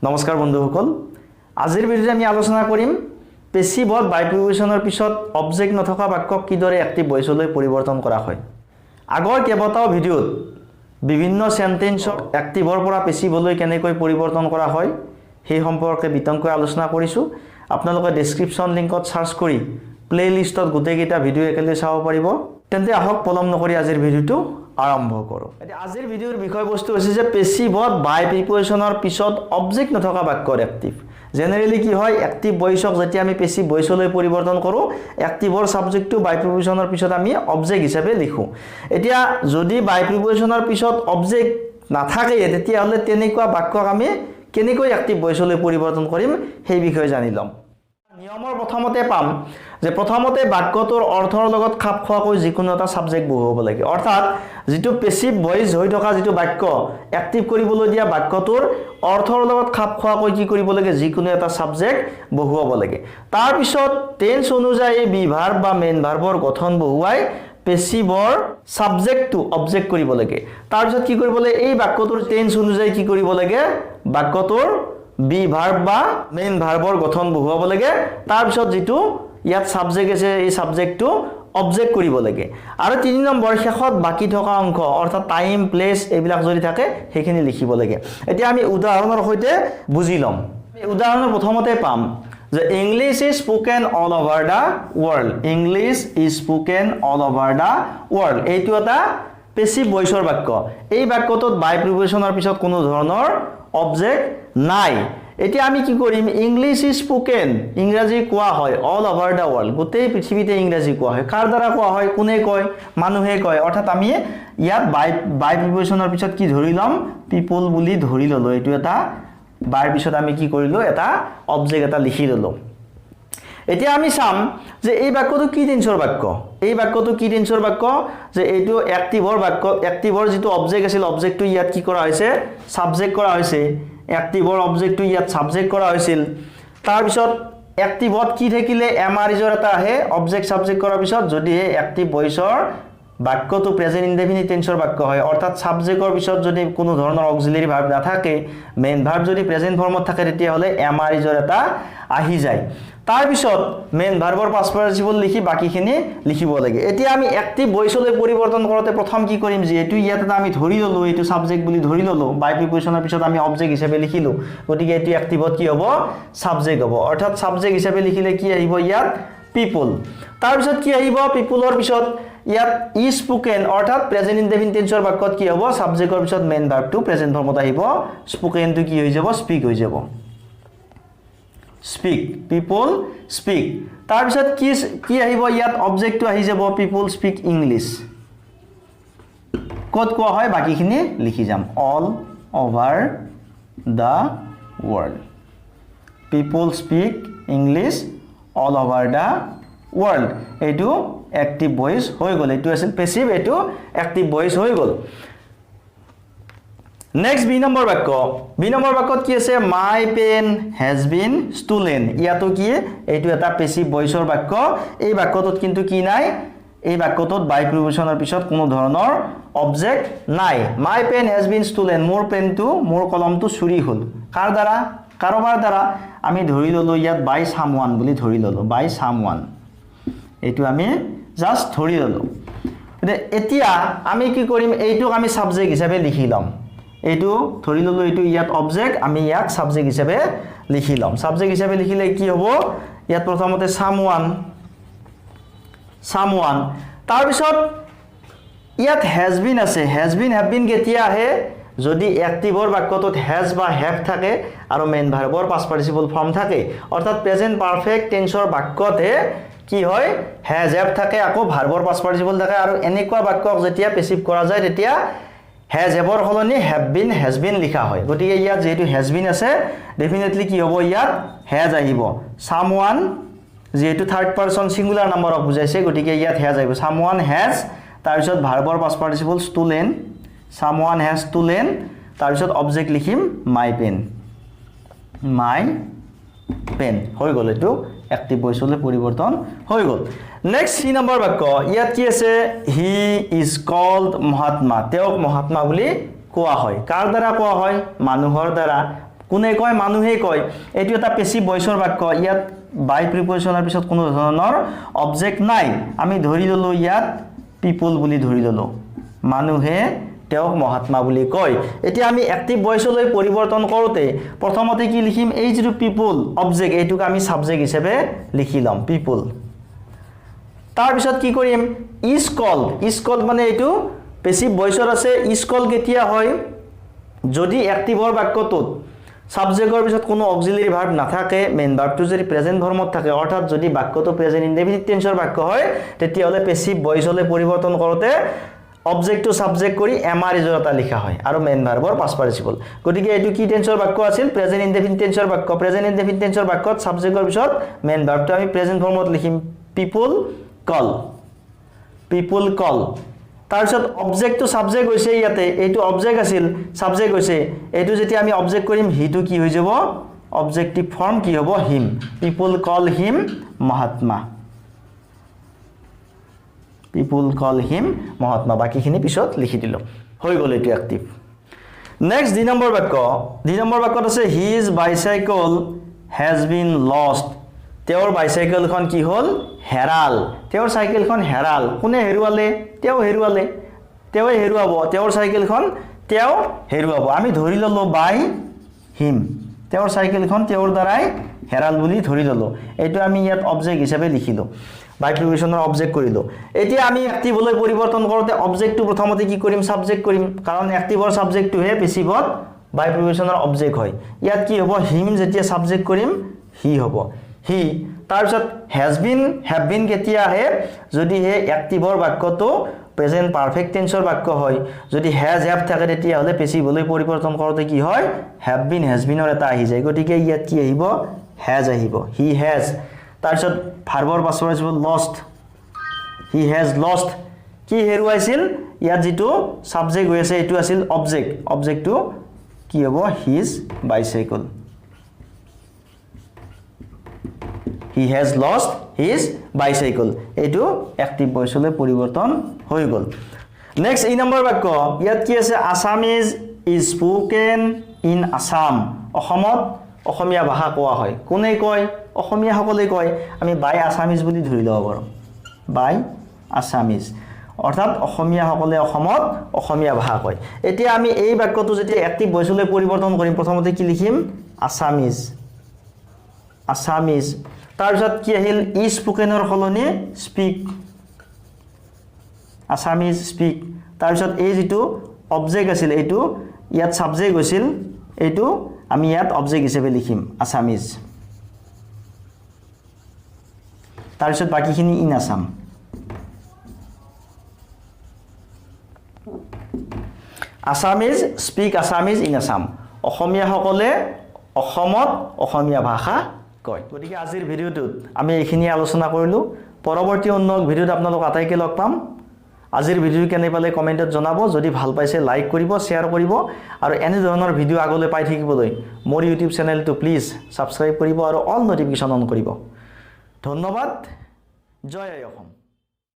নমস্কাৰ বন্ধুসকল আজিৰ ভিডিঅ'ত আমি আলোচনা কৰিম পেছিভত বাই প্ৰিপজিচনৰ পিছত অবজেক্ট নথকা বাক্যক কিদৰে এক্টিভ ভইচলৈ পৰিৱৰ্তন কৰা হয় আগৰ কেইবাটাও ভিডিঅ'ত বিভিন্ন সেন্টেন্সক এক্টিভৰ পৰা পেছিভলৈ কেনেকৈ পৰিৱৰ্তন কৰা হয় সেই সম্পৰ্কে বিতংকৈ আলোচনা কৰিছো আপোনালোকে ডেসক্ৰিপচন লিংকত সাৰ্চ কৰি প্লেলিষ্টত গোটেইকেইটা ভিডিঅ' একেলগে চাব পাৰিব তেন্তে আহক পলম নকৰি আজিৰ ভিডিঅ'টো আৰম্ভ কৰো এতিয়া আজিৰ ভিডিঅ'ৰ বিষয়বস্তু হৈছে যে পেছিভত বাই প্ৰিপজিচনৰ পিছত অবজেক্ট নথকা বাক্যৰ এক্টিভ জেনাৰেলি কি হয় এক্টিভ ভইচক যেতিয়া আমি পেছিভ ভইচলৈ পৰিৱৰ্তন কৰো এক্টিভৰ সাবজেক্টটো বাই প্ৰিপজিচনৰ পিছত আমি অবজেক্ট হিচাপে লিখো এতিয়া যদি বাই প্ৰিপজিচনৰ পিছত অবজেক্ট নাথাকে তেতিয়া হলে তেনেকুৱা বাক্যক আমি কেনেকৈ এক্টিভ ভইচলৈ পৰিৱৰ্তন কৰিম সেই বিষয়ে জানি লম নিয়মৰ প্ৰথমতে পাম যে প্ৰথমতে বাক্যটোৰ অৰ্থৰ লগত খাপ খোৱাকৈ যিকোনো এটা সাবজেক্ট বহুৱাব লাগে অৰ্থাৎ যেটো পেছিভ ভইচ হৈ থকা যেটো বাক্য এক্টিভ কৰিবলৈ দিয়া বাক্যটোৰ অৰ্থৰ লগত খাপ খোৱাকৈ কি কৰিব লাগে যিকোনো এটা সাবজেক্ট বহুৱাব লাগে তাৰ পিছত টেন্স অনুযায়ী বি ভাৰ্ব বা মেইন ভাৰ্বৰ গঠন বহুৱাই পেছিভৰ সাবজেক্টটো অবজেক্ট কৰিব লাগে তাৰ পিছত কি কৰিব লাগে এই বাক্যটোৰ টেন্স অনুযায়ী কি কৰিব লাগে বাক্যটোৰ বি ভাৰ্ব বা মেইন ভাৰ্বৰ গঠন বহুৱাব লাগে তাৰ পিছত যেটো ইয়াত সাবজেক্ট আছে এই সাবজেক্টটো অবজেক্ট কৰিব লাগে আৰু 3 নম্বৰ শেষত বাকি থকা অংশ অৰ্থাৎ টাইম প্লেস এইবিলাক যদি থাকে সেইখিনি লিখিব লাগে এতিয়া আমি উদাহৰণৰ সৈতে বুজি লম উদাহৰণৰ প্ৰথমতে পাম যে English is spoken all over the world English is spoken all over the world এইটো এটা পেছিভ ভইচৰ বাক্য এই বাক্যটোত বাই প্ৰিপজিচনৰ পিছত কোনো ধৰণৰ অবজেক্ট নাই এতিয়া আমি কি কৰিম ইংলিশ ইজ স্পোকেন ইংৰাজী কোৱা হয় অল ওভাৰ দা ওয়াৰ্ল্ড গোটেই পৃথিৱীতে ইংৰাজী কোৱা হয় কাৰ দ্বাৰা কোৱা হয় কোনে কয় মানুহে কয় অৰ্থাৎ আমি ইয়াত বাই প্ৰিপজিচনৰ পিছত কি ধৰি লম পিপল বুলি ধৰি ললো এটো এটা বাৰ পিছত আমি কি কৰিলো এটা অবজেক্ট এটা লিখি ললো এতিয়া আমি চাম যে এই বাক্যটো কি টেন্সৰ বাক্য এই বাক্যটো কি টেন্সৰ বাক্য যে এইটো এক্টিভৰ বাক্য এক্টিভৰ যেটো অবজেক্ট আছিল অবজেক্টটো ইয়াত কি কৰা হৈছে সাবজেক্ট কৰা হৈছে এক্টিভৰ অবজেক্টটো ইয়াত সাবজেক্ট কৰা হৈছিল তাৰ পিছত এক্টিভত কি থাকিলে এমআৰইজৰ এটা আহে অবজেক্ট সাবজেক্ট কৰাৰ পিছত যদি এক্টিভ ভইচৰ বাক্যটো প্ৰেজেন্ট ইনডেফিনিট টেন্সৰ বাক্য হয় অৰ্থাৎ সাবজেক্টৰ পিছত যদি কোনো ধৰণৰ অক্সিলাৰি ভাৰ্ব নাথাকে মেইন ভাৰ্ব যদি প্ৰেজেন্ট ফৰ্মত থাকে তেতিয়া হলে এমআৰইজৰ এটা আহি যায় তাৰ পিছত মেইন ভাৰ্বৰ পাষ্ট পাৰ্টিসিপল লিখি বাকিখিনি লিখিব লাগে এতিয়া আমি এক্টিভ ভইচলৈ পৰিৱৰ্তন কৰোতে প্ৰথম কি কৰিম যে এটো ইয়াত এটা আমি ধৰি ললো এটো সাবজেক্ট বুলি ধৰি ললো বাই প্ৰিপজিচনৰ পিছত আমি অবজেক্ট হিচাপে লিখিলো গতিকে এটো এক্টিভত কি হ'ব সাবজেক্ট হ'ব অৰ্থাৎ সাবজেক্ট হিচাপে লিখিলে কি আহিব ইয়াত পিপল তাৰ পিছত কি আহিব পিপলৰ পিছত ইয়াত ইজ স্পোকেন অৰ্থাৎ প্ৰেজেন্ট ইনডেফিনিট টেন্সৰ বাক্যত কি হ'ব সাবজেক্টৰ পিছত মেইন ভাৰ্বটো প্ৰেজেন্ট ফৰ্মত আহিব স্পোকেনটো কি হৈ যাব স্পিক হৈ যাব স্পিক পিপল স্পিক তাৰ পিছত কি আহিব ইয়াত অবজেক্টটো আহি যাব পিপল স্পিক ইংলিশ কত কোৱা হয় বাকিখিনি লিখি যাম all over the world people speak English all over the world এটো এক্টিভ ভইচ হৈ গল এটো আছিল পেছিভ এটো এক্টিভ ভইচ হৈ গল নেক্সট বি নম্বৰ বাক্যত কি আছে my pen has been stolen ইয়াতো কি এইটো এটা পেছিভ ভইচৰ বাক্য এই বাক্যটোত কিন্তু কি নাই এই বাক্যটোত বাই প্ৰিপজিচনৰ পিছত কোনো ধৰণৰ অবজেক্ট নাই my pen has been stolen মোৰ পেনটো মোৰ কলমটো চুৰি হল কাৰ দ্বাৰা কাৰোবাৰ দ্বাৰা আমি ধৰি ললো ইয়াত বাই সামওয়ান বুলি ধৰি ললো বাই সামওয়ান এইটো আমি জাস্ট ধৰি ললো এতিয়া আমি কি কৰিম এইটোক আমি সাবজেক্ট হিচাপে লিখি লম এইটো ধৰি ললো এইটো ইয়াত অবজেক্ট আমি ইয়াত সাবজেক্ট হিচাপে লিখি লম সাবজেক্ট হিচাপে লিখিলে কি হ'ব ইয়াত প্ৰথমতে সামওয়ান তাৰ পিছত ইয়াত হ্যাজ বিন আছে হ্যাজ বিন হ্যাভ বিন কেতিয়া আহে যদি এক্টিভৰ বাক্যটোত হ্যাজ বা হ্যাভ থাকে আৰু মেইন ভাৰ্বৰ পাষ্ট পাৰ্টিসিপল ফৰ্ম থাকে অৰ্থাৎ প্ৰেজেন্ট পাৰফেক্ট টেন্সৰ বাক্যতে কি হয় হ্যাজ হ্যাভ থাকে আকৌ ভাৰ্বৰ পাষ্ট পাৰ্টিসিপল থাকে আৰু এনেকুৱা বাক্যক যেতিয়া পেছিভ কৰা যায় তেতিয়া হ্যাজ হ্যাভৰ হলনি হ্যাভ বিন হ্যাজ বিন লিখা হয় গতিকে ইয়াত যেটো হ্যাজ বিন আছে ডেফিনেটলি কি হ'ব ইয়াত হ্যাজ আহিব সামওয়ান যেটো থাৰ্ড পাৰসন সিঙ্গুলাৰ নম্বৰক বুজাইছে গতিকে ইয়াত হ্যাজ আহিব সামওয়ান হ্যাজ তাৰ পিছত ভাৰ্বৰ past participle stolen someone has stolen তাৰ পিছত অবজেক্ট লিখিম মাই পেন হৈ গল এটো এক্টিভ ভইচলৈ পৰিৱৰ্তন হৈ গল নেক্সট সি নম্বৰ বাক্য ইয়াত কি আছে হি ইজ কল্ড মহাত্মা তেওঁক মহাত্মা বুলি কোৱা হয় কাৰ দ্বাৰা কোৱা হয় মানুহৰ দ্বাৰা কোনে কয় মানুহে কয় এইটো এটা পেসিভ ভয়েসৰ বাক্য ইয়াত বাই প্ৰিপজিশনৰ পিছত কোনো ধৰণৰ অবজেক্ট নাই আমি ধৰি ললো ইয়াত পিপল বুলি ধৰি ললো মানুহে তেওঁক মহাত্মা বুলি কয় এতিয়া আমি অ্যাক্টিভ ভয়েসলৈ পৰিৱৰ্তন কৰোতে প্ৰথমতে কি লিখিম এই যে পিপল অবজেক্ট এইটোক আমি সাবজেক্ট হিচাপে লিখি লম পিপল তাৰ পিছত কি কৰিম ইজ কল মানে এইটো পেসিভ ভয়েসৰ আছে ইজ কল কেতিয়া হয় যদি অ্যাক্টিভৰ বাক্যটোত সাবজেক্টৰ পিছত কোনো অক্সিলাৰি ভাৰ্ব নাথাকে মেইন ভাৰ্বটো যদি প্ৰেজেন্ট ফৰ্মত থাকে অৰ্থাৎ যদি বাক্যটো প্ৰেজেন্ট ইনডেফিনিট টেন্সৰ বাক্য হয় তেতিয়াহলে পেসিভ ভয়েসলৈ পৰিৱৰ্তন কৰোতে অবজেক্ট টু সাবজেক্ট কৰি এমআৰ ইজৰতা লিখা হয় আৰু মেইন ভাৰ্বৰ পাষ্ট পাৰ্টিসিপল গতিকে এটো কি টেন্সৰ বাক্য আছিল প্ৰেজেন্ট ইনডেফিনিট টেন্সৰ বাক্য প্ৰেজেন্ট ইনডেফিনিট টেন্সৰ বাক্যত সাবজেক্টৰ পিছত মেইন ভাৰ্বটো আমি প্ৰেজেন্ট ফৰ্মত লিখিম পিপল কল তাৰ পিছত অবজেক্ট টু সাবজেক্ট হৈছে ইয়াতে এইটো অবজেক্ট আছিল সাবজেক্ট হৈছে এইটো যেতিয়া আমি অবজেক্ট কৰিম হিটো কি হৈ যাব অবজেক্টিভ ফৰ্ম কি হ'ব হিম পিপল কল হিম মহাত্মা বাকিখিনি পিছত লিখি দিলো হৈ গল এটো অ্যাক্টিভ নেক্সট দুই নম্বৰ বাক্যত আছে his bicycle has been lost তেওঁৰ বাইসাইকেলখন কি হল হেৰাল তেওঁৰ সাইকেলখন হেৰাল কোনে হেৰুৱালে তেওঁ হেৰুৱাব তেওঁৰ সাইকেলখন তেওঁ হেৰুৱাব আমি ধৰি ললো বাই হিম তেওঁৰ সাইকেলখন তেওঁৰ দ্বাৰাই হেৰাল বুলি ধৰি ললো এইটো আমি ইয়াত অবজেক্ট হিচাপে লিখিলো বাই প্ৰিপজিশনৰ অবজেক্ট কৰিলো এতিয়া আমি অ্যাক্টিভলৈ পৰিৱৰ্তন কৰোতে অবজেক্টটো প্ৰথমতে কি কৰিম সাবজেক্ট কৰিম কাৰণ অ্যাক্টিভৰ সাবজেক্টটো হে পেসিভত বাই প্ৰিপজিশনৰ অবজেক্ট হয় ইয়াত কি হ'ব হিম যেতিয়া সাবজেক্ট কৰিম হি হ'ব হি তাৰ পিছত হ্যাজ বিন কেতিয়া আহে যদি হে অ্যাক্টিভৰ বাক্যটো প্ৰেজেন্ট পাৰফেক্ট টেন্সৰ বাক্য হয় যদি হ্যাজ হ্যাভ থাকে তেতিয়া হলে পেসিভলৈ পৰিৱৰ্তন কৰোতে কি হয় হ্যাভ বিনৰ এটা আহি যায় গতিকে ইয়াত কি আহিব হ্যাজ আহিব হি হ্যাজ তাৰ পিছত ভাৰ্বৰ পাছৰ আহিব লস্ট হি হ্যাজ লস্ট কি হেৰুৱাইছিল ইয়াত যেটো সাবজেক্ট হৈ আছে এটো আছিল অবজেক্টটো কি হ'ব his bicycle he has lost his bicycle এটো অ্যাক্টিভ ভয়েসলৈ পৰিৱৰ্তন হৈ গল নেক্সট এই নম্বৰ বাক্য ইয়াত কি আছে Assamese is spoken in Assam অসমত অসমীয়া ভাষা কোৱা হয় কোনে কয় অসমীয়া সকলে কয় আমি বাই আসামিজ বুলি ধৰি লব পাৰো বাই আসামিজ অৰ্থাৎ অসমীয়া সকলে অসমত অসমীয়া ভাষা কয় এতিয়া আমি এই বাক্যটো যেতিয়া অ্যাক্টিভ ভয়েসলৈ পৰিৱৰ্তন কৰিম প্ৰথমতে কি লিখিম আসামিজ তাৰ পিছত কি আহিল ই স্পোকেনৰ সলনি স্পিক আসামিজ স্পিক তাৰ পিছত এই যেটো অবজেক্ট আছিল এইটো ইয়াত সাবজেক্ট হৈছিল এইটো আমি ইয়াত অবজেক্ট হিচাপে লিখিম আসামিজ তাৰ পিছত বাকিখিনি in Assam Assamese speak Assamese in Assam Asomiya সকলে অসমত অসমীয়া ভাষা কয় গতিকে আজিৰ ভিডিওটোত আমি এইখিনি আলোচনা কৰিলো পৰৱৰ্তী অন্য ভিডিওত আপোনালোক আটাইকে লগ পাম আজিৰ ভিডিও কেনে পালে কমেন্টত জনাব যদি ভাল পাইছে লাইক কৰিব শেয়াৰ কৰিব আৰু এনে ধৰণৰ ভিডিও আগলৈ পাই থাকিবলৈ মোৰ ইউটিউব চেনেলটো প্লিজ সাবস্ক্ৰাইব কৰিব আৰু অল নটিফিকেশন অন কৰিব ধন্যবাদ জয় অসম